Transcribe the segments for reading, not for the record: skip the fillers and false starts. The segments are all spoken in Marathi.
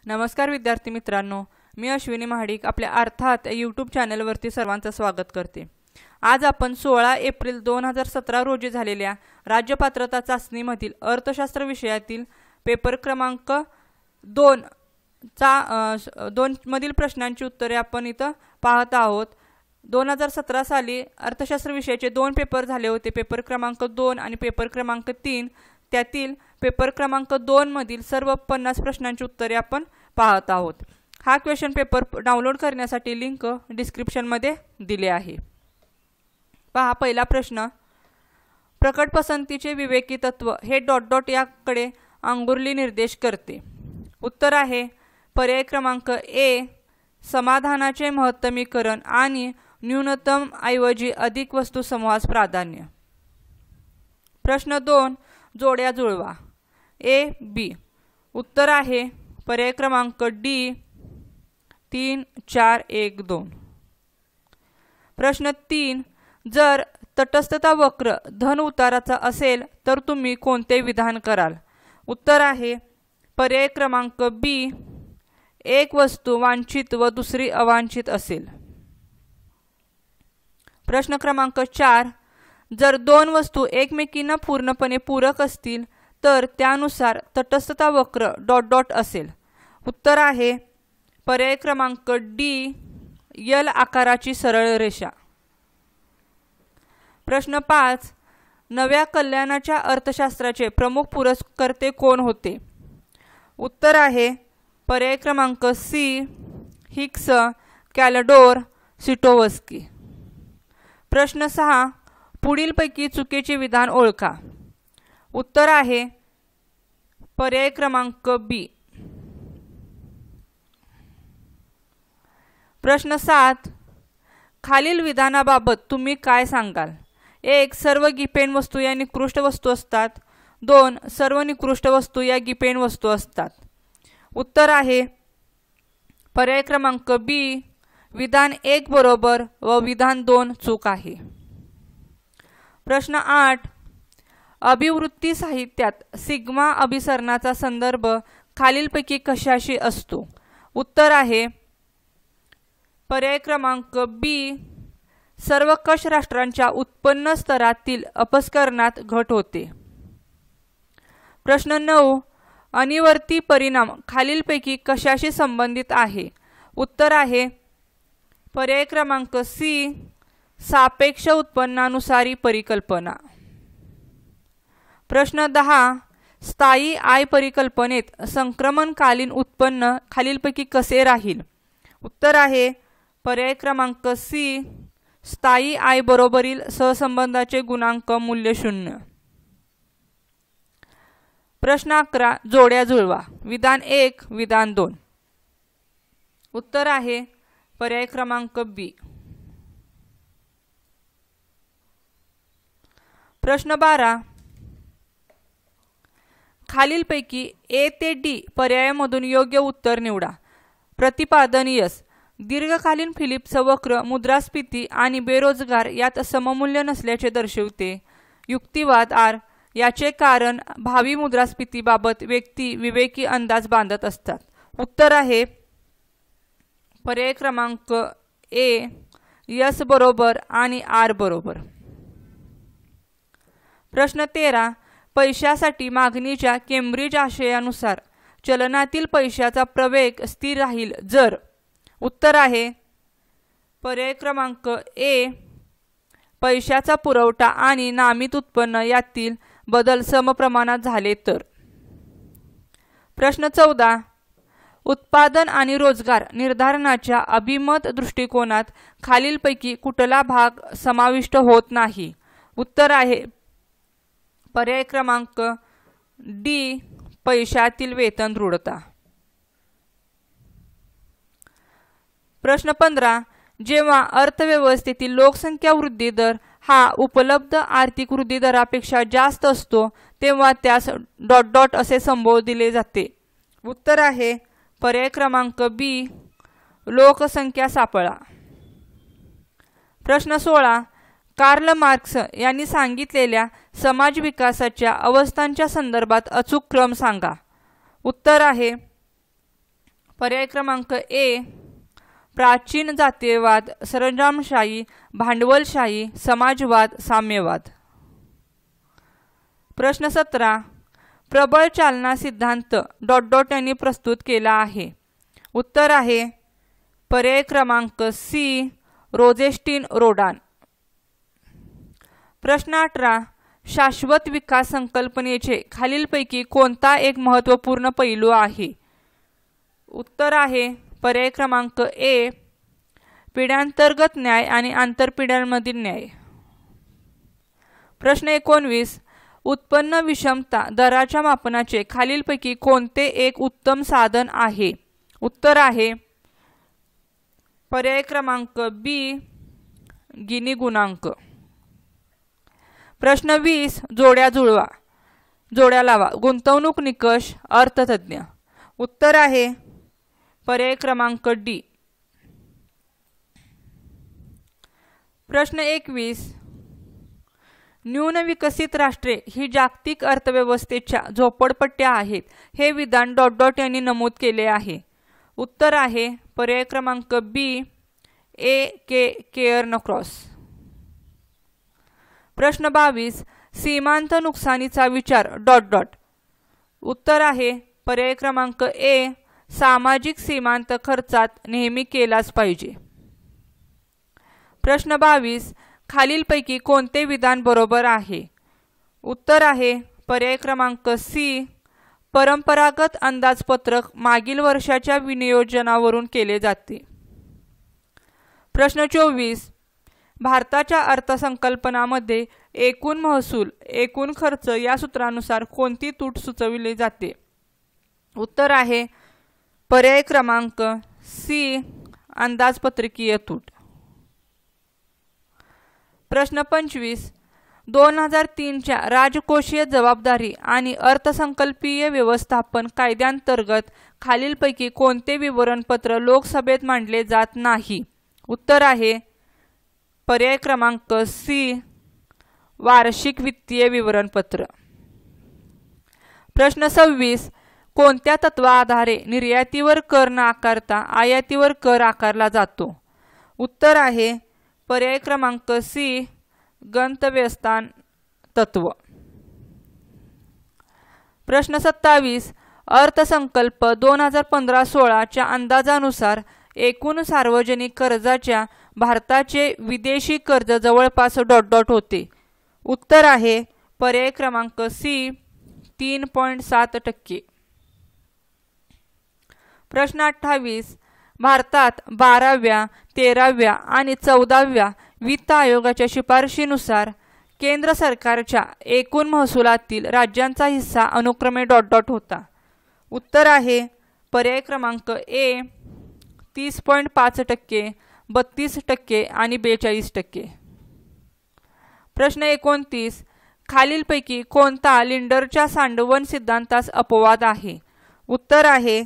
नमस्कार विद्यार्थी मित्रांनो, मी अश्विनी महाडिक आपल्या अर्थात यूट्यूब चॅनलवरती सर्वांचं स्वागत करते। आज आपण 16 एप्रिल 2017 रोजी झालेल्या राज्य पात्रता चाचणीमधील अर्थशास्त्र विषयातील पेपर क्रमांक 2 मधील प्रश्नांची उत्तरे आपण इथं पाहत आहोत। 2017 साली अर्थशास्त्र विषयाचे 2 पेपर झाले होते, पेपर क्रमांक 2 आणि पेपर क्रमांक 3। त्यातील पेपर क्रमांक 2 मधील सर्व 50 प्रश्नांची उत्तरे आपण पाहत आहोत। हा क्वेश्चन पेपर डाउनलोड करण्यासाठी लिंक डिस्क्रिप्शन मध्ये दिले आहे। पहा पहिला प्रश्न, प्रकट पसंतीचे विवेकी तत्व हे डॉट डॉट याकडे अंगुरली निर्देश करते। उत्तर आहे पर्याय क्रमांक ए, समाधानाचे महत्तमीकरण आणि न्यूनतम ऐवजी अधिक वस्तू समूहास प्राधान्य। प्रश्न 2, जोड्या जुळवा ए बी। उत्तर आहे पर्याय क्रमांक डी 3, 4, 1, 2। प्रश्न 3, जर तटस्थता वक्र धन उताराचा असेल तर तुम्ही कोणते विधान कराल? उत्तर आहे पर्याय क्रमांक बी, एक वस्तू वांछित व दुसरी अवांछित असेल। प्रश्न क्रमांक 4, जर दोन वस्तू एकमेकींना पूर्णपणे पूरक असतील तर त्यानुसार तटस्थता वक्र डॉट डॉट असेल। उत्तर आहे पर्याय क्रमांक डी, एल आकाराची सरळ रेषा। प्रश्न 5, नव्या कल्याणाच्या अर्थशास्त्राचे प्रमुख पुरस्कर्ते कोण होते? उत्तर आहे पर्याय क्रमांक सी, हिक्स, कॅलडोर, सिटोवस्की। प्रश्न 6, पुढीलपैकी चुकीचे विधान ओळखा। उत्तर आहे पर्याय क्रमांक बी। प्रश्न 7, खालील विधानाबाबत तुम्ही काय सांगाल? 1, सर्व गिपेन वस्तू या निकृष्ट वस्तू असतात। 2, सर्व निकृष्ट वस्तू या गिपेन वस्तू असतात। उत्तर आहे पर्याय क्रमांक बी, विधान 1 बरोबर व विधान 2 चूक आहे। प्रश्न 8, अभिवृत्ती साहित्यात सिग्मा अभिसरणाचा संदर्भ खालीलपैकी कशाशी असतो? उत्तर आहे पर्याय क्रमांक बी, सर्व कश राष्ट्रांच्या उत्पन्न स्तरातील अपस्करणात घट होते। प्रश्न 9, अनिवर्ती परिणाम खालीलपैकी कशाशी संबंधित आहे? उत्तर आहे पर्याय क्रमांक सी, सापेक्ष उत्पन्नानुसारी परिकल्पना। प्रश्न 10, स्थायी आय परिकल्पनेत संक्रमणकालीन उत्पन्न खालीलपैकी कसे राहील? उत्तर आहे पर्याय क्रमांक सी, स्थायी आय बरोबरील सहसंबंधाचे गुणांक मूल्य 0। प्रश्न 11, जोड्या जुळवा विधान 1, विधान 2। उत्तर आहे पर्याय क्रमांक बी। प्रश्न 12, खालीलपैकी ए ते डी पर्यायामधून योग्य उत्तर निवडा। प्रतिपादन यस, दीर्घकालीन फिलिप्स वक्र मुद्रास्फीती आणि बेरोजगार यात सममूल्य नसल्याचे दर्शवते। युक्तिवाद आर, याचे कारण भावी मुद्रास्फीतीबाबत व्यक्ती विवेकी अंदाज बांधत असतात। उत्तर आहे पर्याय क्रमांक ए, यस बरोबर आणि आर बरोबर। प्रश्न 13, पैशासाठी मागणीच्या केम्ब्रिज आशयानुसार चलनातील पैशाचा प्रवेग स्थिर राहील जर? उत्तर आहे पर्याय क्रमांक ए, पैशाचा पुरवठा आणि नामित उत्पन्न यातील बदल समप्रमाणात झाले तर। प्रश्न 14, उत्पादन आणि रोजगार निर्धारणाच्या अभिमत दृष्टिकोनात खालीलपैकी कुठला भाग समाविष्ट होत नाही? उत्तर आहे पर्याय क्रमांक डी, पैशातील वेतन दृढता। प्रश्न 15, जेव्हा अर्थव्यवस्थेतील लोकसंख्या वृद्धी दर हा उपलब्ध आर्थिक वृद्धी दरापेक्षा जास्त असतो तेव्हा त्यास डॉट डॉट असे संबोधले जाते। उत्तर आहे पर्याय क्रमांक बी, लोकसंख्या सापळा। प्रश्न 16, कार्ल मार्क्स यांनी सांगितलेल्या समाज विकासाच्या अवस्थांच्या संदर्भात अचूक क्रम सांगा। उत्तर आहे पर्याय क्रमांक ए प्राचीन जातीयवाद, सरंजामशाही, भांडवलशाही, समाजवाद, साम्यवाद। प्रश्न 17 प्रबळ चालना सिद्धांत ... यांनी प्रस्तुत केला आहे। उत्तर आहे पर्याय क्रमांक सी रोझेस्टीन रोडान। प्रश्न 18 शाश्वत विकास संकल्पनेचे खालीलपैकी कोणता एक महत्त्वपूर्ण पैलू आहे? उत्तर आहे पर्याय क्रमांक ए पिढ्यांतर्गत न्याय आणि आंतरपिढ्यांमधील न्याय। प्रश्न 19 उत्पन्न विषमता दराच्या मापनाचे खालीलपैकी कोणते एक उत्तम साधन आहे? उत्तर आहे पर्याय क्रमांक बी गिनी गुणांक। प्रश्न 20 जोड्या लावा गुंतवणूक निकष अर्थतज्ञ। उत्तर आहे पर्याय क्रमांक डी। प्रश्न 21 न्यून विकसित राष्ट्रे ही जागतिक अर्थव्यवस्थेच्या झोपडपट्ट्या आहेत हे विधान ... यांनी नमूद केले आहे। उत्तर आहे पर्याय क्रमांक बी ए के केअरनक्रॉस। प्रश्न 22 सीमांत नुकसानीचा विचार ... उत्तर आहे पर्याय क्रमांक ए सामाजिक सीमांत खर्चात नेहमी केलाच पाहिजे। प्रश्न 22 खालीलपैकी कोणते विधान बरोबर आहे? उत्तर आहे पर्याय क्रमांक सी परंपरागत अंदाजपत्रक मागील वर्षाच्या विनियोजनावरून केले जाते। प्रश्न 24 भारताच्या अर्थसंकल्पनामध्ये एकूण महसूल एकूण खर्च या सूत्रानुसार कोणती तूट सुचविली जाते? उत्तर आहे पर्याय क्रमांक सी अंदाजपत्रकीय तूट। प्रश्न 25 2003च्या राजकोषीय जबाबदारी आणि अर्थसंकल्पीय व्यवस्थापन कायद्यांतर्गत खालीलपैकी कोणते विवरणपत्र लोकसभेत मांडले जात नाही? उत्तर आहे पर्याय क्रमांक सी वार्षिक वित्तीय विवरणपत्र। प्रश्न 26 कोणत्या तत्वाआधारे निर्यातीवर कर न आकारता आयातीवर कर आकारला जातो? उत्तर आहे पर्याय क्रमांक सी गंतव्यस्थान तत्व। प्रश्न 27 अर्थसंकल्प 2015-16 च्या अंदाजानुसार एकूण सार्वजनिक कर्जाच्या भारताचे विदेशी कर्ज जवळपास ... होते। उत्तर आहे पर्याय क्रमांक सी 3.7%। प्रश्न 28 भारतात 12व्या 13व्या आणि 14व्या वित्त आयोगाच्या शिफारशीनुसार केंद्र सरकारच्या एकूण महसुलातील राज्यांचा हिस्सा अनुक्रमे ... होता। उत्तर आहे पर्याय क्रमांक ए 30.5%, 32% आणि 42%। प्रश्न 29 खालीलपैकी कोणता लिंडरच्या सांडवण सिद्धांतास अपवाद आहे? उत्तर आहे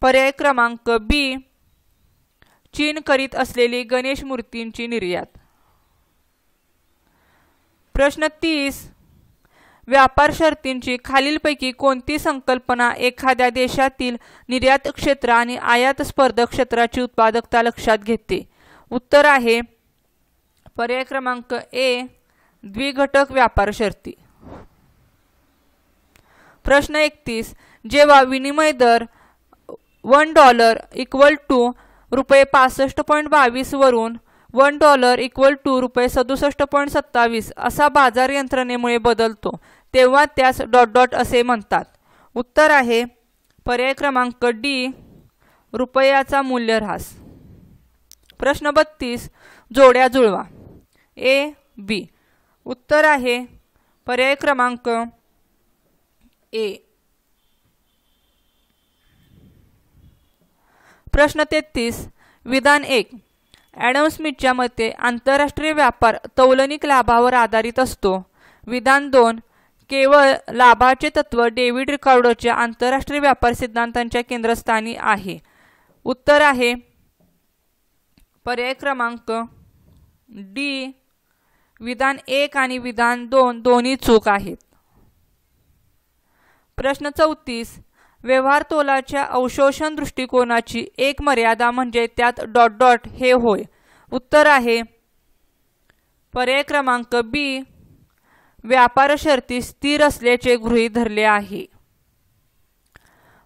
पर्याय क्रमांक बी चीन करीत असलेली गणेश मूर्तींची निर्यात। प्रश्न 30 व्यापार शर्तींची खालीलपैकी कोणती संकल्पना एखाद्या देशातील निर्यात क्षेत्र आणि आयात स्पर्धक क्षेत्राची उत्पादकता लक्षात घेते? उत्तर आहे पर्याय क्रमांक ए द्विघटक व्यापार शर्ती। प्रश्न 31 जेव्हा विनिमय दर $1 = रुपये 65.22 वरून $1 = रुपये 67.27 असा बाजार यंत्रणेमुळे बदलतो तेव्हा त्यास ... असे म्हणतात। उत्तर आहे पर्याय क्रमांक डी रुपयाचा मूल्यह्रास। प्रश्न 32 जोड्या जुळवा ए बी। उत्तर आहे पर्याय क्रमांक ए। प्रश्न 33 विधान 1 ॲडम स्मिथच्या मते आंतरराष्ट्रीय व्यापार तौलनिक लाभावर आधारित असतो। विधान 2 केवळ लाभाचे तत्व डेव्हिड रिकार्डोच्या आंतरराष्ट्रीय व्यापार सिद्धांतांच्या केंद्रस्थानी आहे। उत्तर आहे पर्याय क्रमांक डी विधान 1 आणि विधान 2 दोन्ही चूक आहेत। प्रश्न 34 व्यवहार तोलाच्या अवशोषण दृष्टिकोनाची एक मर्यादा म्हणजे त्यात डॉट डॉट हे होय. उत्तर आहे पर्याय क्रमांक बी. व्यापार शर्ती स्थिर असल्याचे गृहीत धरले आहे.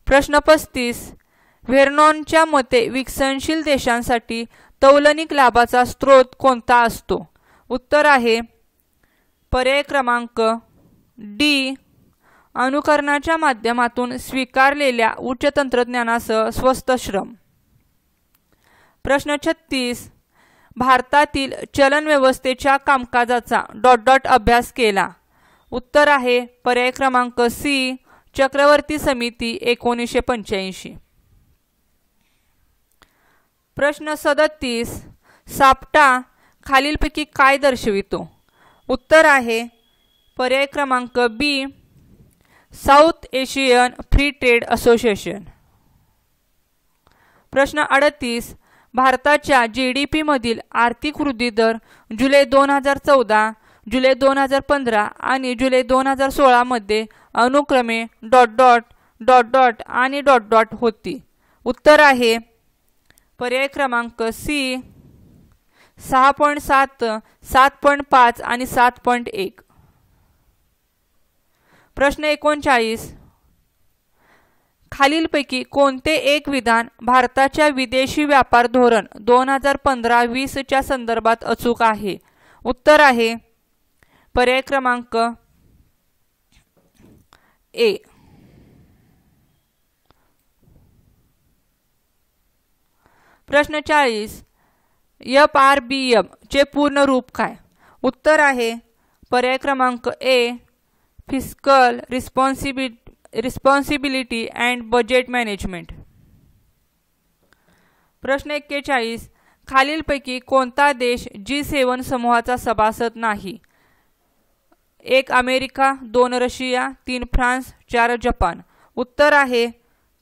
प्रश्न 35. व्हेर्नॉनच्या मते विकसनशील देशांसाठी तौलनिक लाभाचा स्रोत कोणता असतो? उत्तर आहे पर्याय क्रमांक डी. अनुकरणाच्या माध्यमातून स्वीकारलेल्या उच्च तंत्रज्ञानासह स्वस्त श्रम. प्रश्न 36. भारतातील चलन व्यवस्थेच्या कामकाजाचा डॉट डॉट अभ्यास केला. उत्तर आहे पर्याय क्रमांक सी. चक्रवर्ती समिती 1985. प्रश्न 37. साप्टा खालीलपैकी काय दर्शवितो? उत्तर आहे पर्याय क्रमांक B. South Asian free trade association. प्रश्न 38. भारताच्या GDP मधील आर्थिक वृद्धी दर जुलै 2014, जुलै 2015 आणि जुलै 2016 मध्ये अनुक्रमे डॉट डॉट डॉट डॉट आणि डॉट डॉट होती. उत्तर आहे पर्याय क्रमांक सी. 6.7, 7.5 आणि 7.1. प्रश्न 39. खालीलपैकी कोणते एक विधान भारताच्या विदेशी व्यापार धोरण 2015-20 च्या संदर्भात अचूक आहे? उत्तर आहे पर्याय क्रमांक ए. प्रश्न 40. FRBM चे पूर्ण रूप काय? उत्तर आहे पर्याय क्रमांक A. Fiscal responsibility and budget management. प्रश्न 41. खालीलपैकी कोणता देश G7 समूहाचा सभासद नाही? 1 अमेरिका, 2 रशिया, 3 फ्रान्स, 4 जपान. उत्तर आहे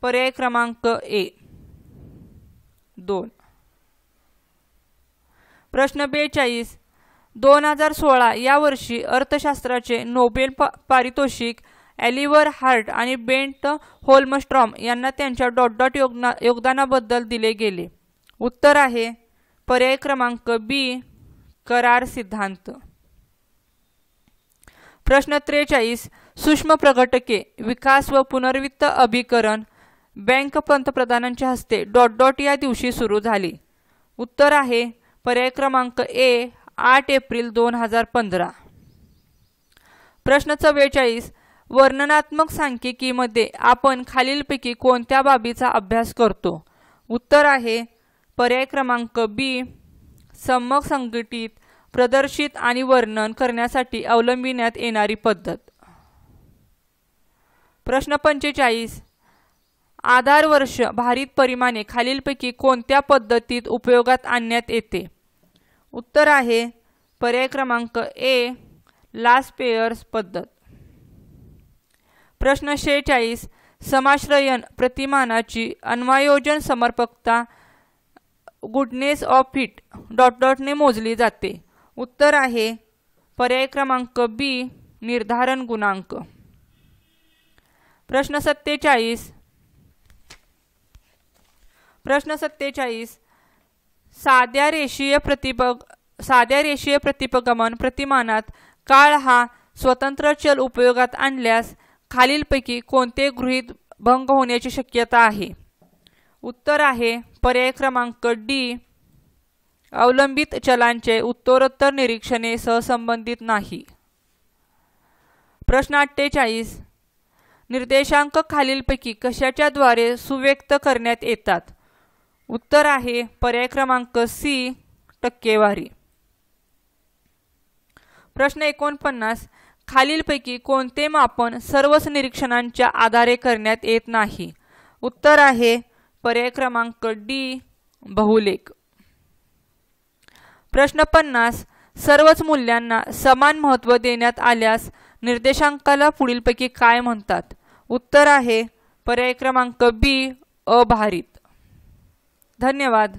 पर्याय क्रमांक ए. 2. प्रश्न 42. 2016 या वर्षी अर्थशास्त्राचे नोबेल पारितोषिक ॲलिव्हर हार्ट आणि बेंट होल्मस्ट्रॉम यांना त्यांच्या डॉट डॉट योगदानाबद्दल दिले गेले. उत्तर आहे पर्याय क्रमांक बी. करार सिद्धांत. प्रश्न 43. सूक्ष्म प्रगटके विकास व पुनर्वित्त अभिकरण बँक पंतप्रधानांच्या हस्ते डॉट डॉट या दिवशी सुरू झाली. उत्तर आहे पर्याय क्रमांक ए. 8 एप्रिल 2015. प्रश्न 44. वर्णनात्मक सांख्यिकीमध्ये आपण खालीलपैकी कोणत्या बाबीचा अभ्यास करतो? उत्तर आहे पर्याय क्रमांक बी. सम्यक संघटित, प्रदर्शित आणि वर्णन करण्यासाठी अवलंबिण्यात येणारी पद्धत. प्रश्न 45. आधार वर्ष भारित परिमाणे खालीलपैकी कोणत्या पद्धतीत उपयोगात आणण्यात येते? उत्तर आहे पर्याय क्रमांक ए. लास्ट पेयर्स पद्धत. प्रश्न 46. समाश्रयन प्रतिमानाची अन्वयोजन समर्पकता गुडनेस ऑफ फिट डॉट डॉटने मोजली जाते. उत्तर आहे पर्याय क्रमांक बी. निर्धारण गुणांक. प्रश्न 47. साध्या रेषीय प्रतिपगमन प्रतिमानात काळ हा स्वतंत्र चल उपयोगात आणल्यास खालीलपैकी कोणते गृहीत भंग होण्याची शक्यता आहे? उत्तर आहे पर्याय क्रमांक डी. अवलंबित चलांचे उत्तरोत्तर निरीक्षणे सहसंबंधित नाही. प्रश्न 48. निर्देशांक खालीलपैकी कशाच्या द्वारे सुव्यक्त करण्यात येतात? उत्तर आहे पर्याय क्रमांक सी. टक्केवारी. प्रश्न 49. खालीलपैकी कोणते मापन सर्वच निरीक्षणांच्या आधारे करण्यात येत नाही? उत्तर आहे पर्याय क्रमांक डी. बहुलेख. प्रश्न 50. सर्वच मूल्यांना समान महत्त्व देण्यात आल्यास निर्देशांकाला पुढीलपैकी काय म्हणतात? उत्तर आहे पर्याय क्रमांक बी. अभारित. धन्यवाद.